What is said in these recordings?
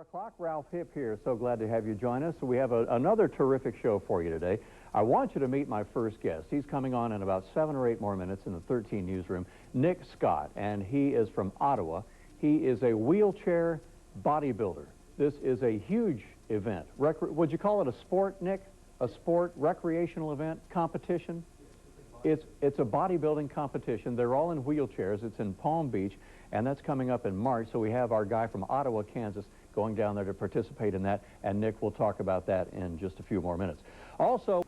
o'clock. Ralph Hipp here. So glad to have you join us. We have another terrific show for you today. I want you to meet my first guest. He's coming on in about 7 or 8 more minutes in the 13 newsroom. Nick Scott, and he is from Ottawa. He is a wheelchair bodybuilder. This is a huge event. Would you call it a sport, Nick? A sport, recreational event, competition? It's a bodybuilding competition. They're all in wheelchairs. It's in Palm Beach, and that's coming up in March. So we have our guy from Ottawa, Kansas, going down there to participate in that, and Nick will talk about that in just a few more minutes. Also,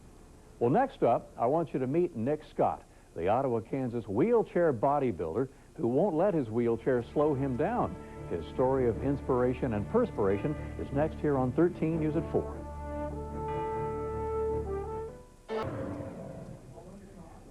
well, next up, I want you to meet Nick Scott, the Ottawa, Kansas wheelchair bodybuilder who won't let his wheelchair slow him down. His story of inspiration and perspiration is next here on 13 News at 4.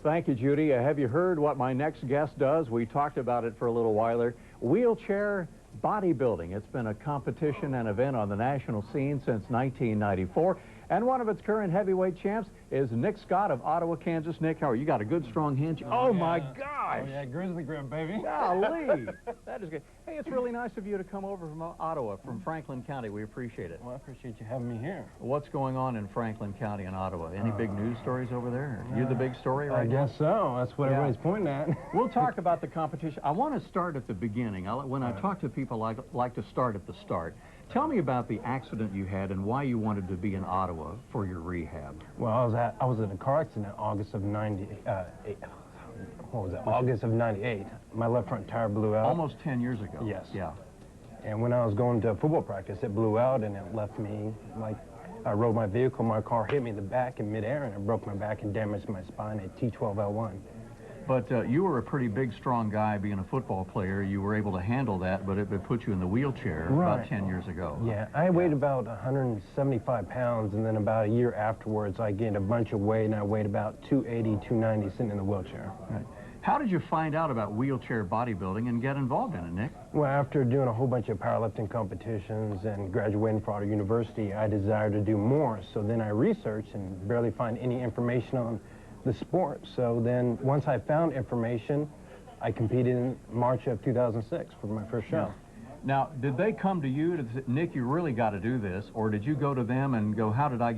Thank you, Judy. Have you heard what my next guest does? We talked about it for a little while there. Wheelchair bodybuilding. It's been a competition and event on the national scene since 1994. And one of its current heavyweight champs is Nick Scott of Ottawa, Kansas. Nick, how are you? You got a good, strong hand. Oh, yeah. My gosh. Oh, yeah, grizzly grip, baby. Golly. That is good. Hey, it's really nice of you to come over from Ottawa, from Franklin County. We appreciate it. Well, I appreciate you having me here. What's going on in Franklin County and Ottawa? Any big news stories over there? You're the big story right now? I guess so. That's what everybody's pointing at. We'll talk about the competition. I want to start at the beginning. When I talk to people, I like to start at the start. Tell me about the accident you had and why you wanted to be in Ottawa for your rehab. Well, I was in a car accident in August of 98. What was that? August of 98. My left front tire blew out. Almost 10 years ago. Yes. Yeah. And when I was going to football practice, it blew out and it left me, like, I rode my vehicle, my car hit me in the back in midair and it broke my back and damaged my spine at T12L1. But you were a pretty big, strong guy being a football player. You were able to handle that, but it put you in the wheelchair about 10 years ago. Yeah, I weighed about 175 pounds, and then about a year afterwards, I gained a bunch of weight, and I weighed about 280, 290 sitting in the wheelchair. Right. How did you find out about wheelchair bodybuilding and get involved in it, Nick? Well, after doing a whole bunch of powerlifting competitions and graduating from Ottawa University, I desired to do more. So then I researched and barely find any information on the sport. So then once I found information, I competed in March of 2006 for my first show. Yeah. Now, did they come to you to say, Nick, you really got to do this, or did you go to them and go, how can I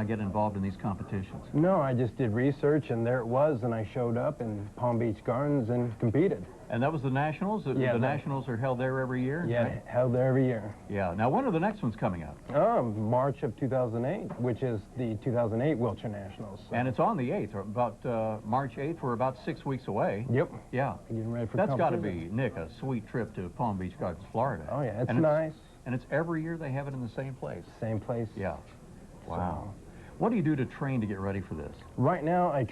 get involved in these competitions? No, I just did research, and there it was, and I showed up in Palm Beach Gardens and competed. And that was the Nationals? Yeah. The Nationals are held there every year? Yeah, right? Held there every year. Yeah. Now, when are the next ones coming up? March of 2008, which is the 2008 Wheelchair Nationals. So. And it's on the 8th, or about March 8th. We're about 6 weeks away. Yep. Yeah. Getting ready for That's got to be, Nick, a sweet trip to Palm Beach Gardens, Florida. Oh, yeah, it's nice. And it's every year they have it in the same place? Same place. Yeah. Wow. So. What do you do to train to get ready for this? Right now, I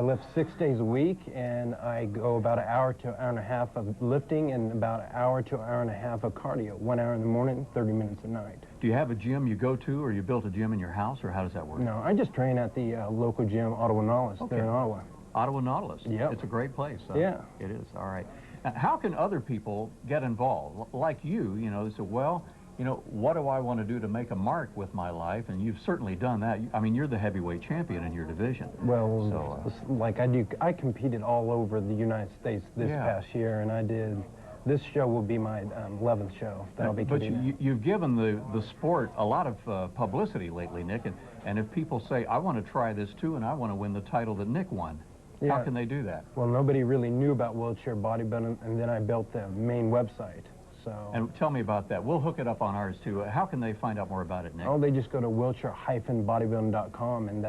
lift 6 days a week, and I go about an hour to an hour and a half of lifting and about an hour to an hour and a half of cardio. 1 hour in the morning, 30 minutes at night. Do you have a gym you go to, or you built a gym in your house, or how does that work? No, I just train at the local gym, Ottawa Nautilus, there in Ottawa. Ottawa Nautilus? Yeah. It's a great place. Yeah. It is. All right. Now, how can other people get involved? Like you know, they say, well, you know, what do I want to do to make a mark with my life? And you've certainly done that. I mean, you're the heavyweight champion in your division. Well, like I competed all over the United States this past year, and this show will be my 11th show that I'll be competing. But you've given the sport a lot of publicity lately, Nick, and if people say, I want to try this too, and I want to win the title that Nick won, how can they do that? Well, nobody really knew about wheelchair bodybuilding, and then I built the main website. So. And tell me about that. We'll hook it up on ours, too. How can they find out more about it, Nick? Oh, they just go to wheelchair-bodybuilding.com, and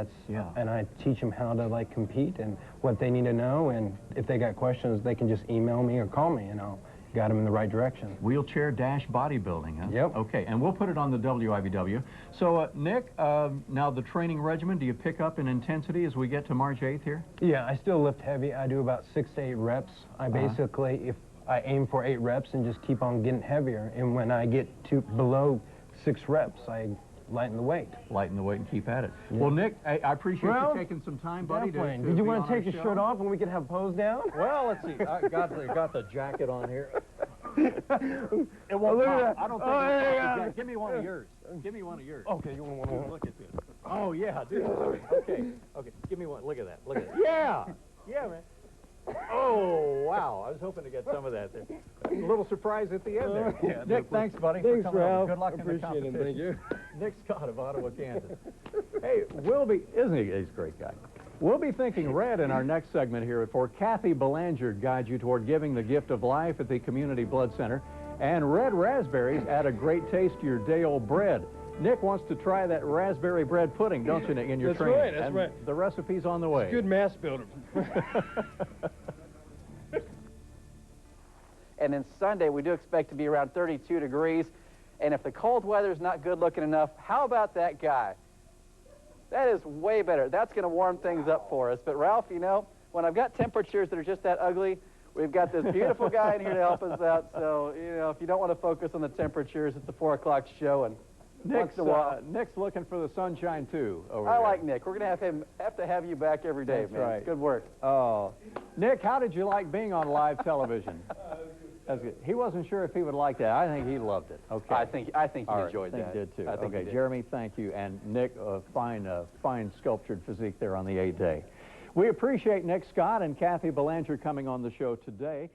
and I teach them how to, like, compete and what they need to know, and if they got questions, they can just email me or call me, and I'll guide them in the right direction. Wheelchair-bodybuilding, huh? Yep. Okay, and we'll put it on the WIBW. So, Nick, now the training regimen, do you pick up in intensity as we get to March 8th here? Yeah, I still lift heavy. I do about 6 to 8 reps. I basically, I aim for 8 reps and just keep on getting heavier. And when I get to below 6 reps, I lighten the weight. Lighten the weight and keep at it. Yeah. Well, Nick, I appreciate you taking some time, buddy. Did you want to take your shirt off and we can have pose down? Well, let's see. I got the jacket on here. It won't look pop. at that. I don't think it'll pop. Give me one of yours. Give me one of yours. Okay, you want one? Look at this. Oh, yeah, dude. Okay. Give me one. Look at that. Look at that. Yeah. Yeah, man. Oh, wow. I was hoping to get some of that there. A little surprise at the end there. Yeah, Nick, thanks, buddy, thanks, for coming Ralph. over. Good luck in the Appreciate it. competition. Thank you. Nick Scott of Ottawa, Kansas. Hey, we'll be, isn't he? He's a great guy. We'll be thinking red in our next segment here for Kathy Belanger guides you toward giving the gift of life at the Community Blood Center. And red raspberries add a great taste to your day-old bread. Nick wants to try that raspberry bread pudding, don't you, Nick, in your That's training? right, that's and right. The recipe's on the way. Good mass builder. And then Sunday, we do expect to be around 32 degrees. And if the cold weather's not good looking enough, how about that guy? That is way better. That's going to warm things up for us. But Ralph, you know, when I've got temperatures that are just that ugly, we've got this beautiful guy in here to help us out. So, you know, if you don't want to focus on the temperatures, it's the 4 o'clock show. And once in a while, Nick's looking for the sunshine, too, over I there. like Nick. We're going to have to have you back every day, That's man. right. Good work. Oh. Nick, how did you like being on live television? That's good. He wasn't sure if he would like that. I think he loved it. Okay. I think he All right. enjoyed I think that. he did, too. I think he Okay, did. Jeremy, thank you. And Nick, fine sculptured physique there on the 8th day. We appreciate Nick Scott and Kathy Belanger coming on the show today.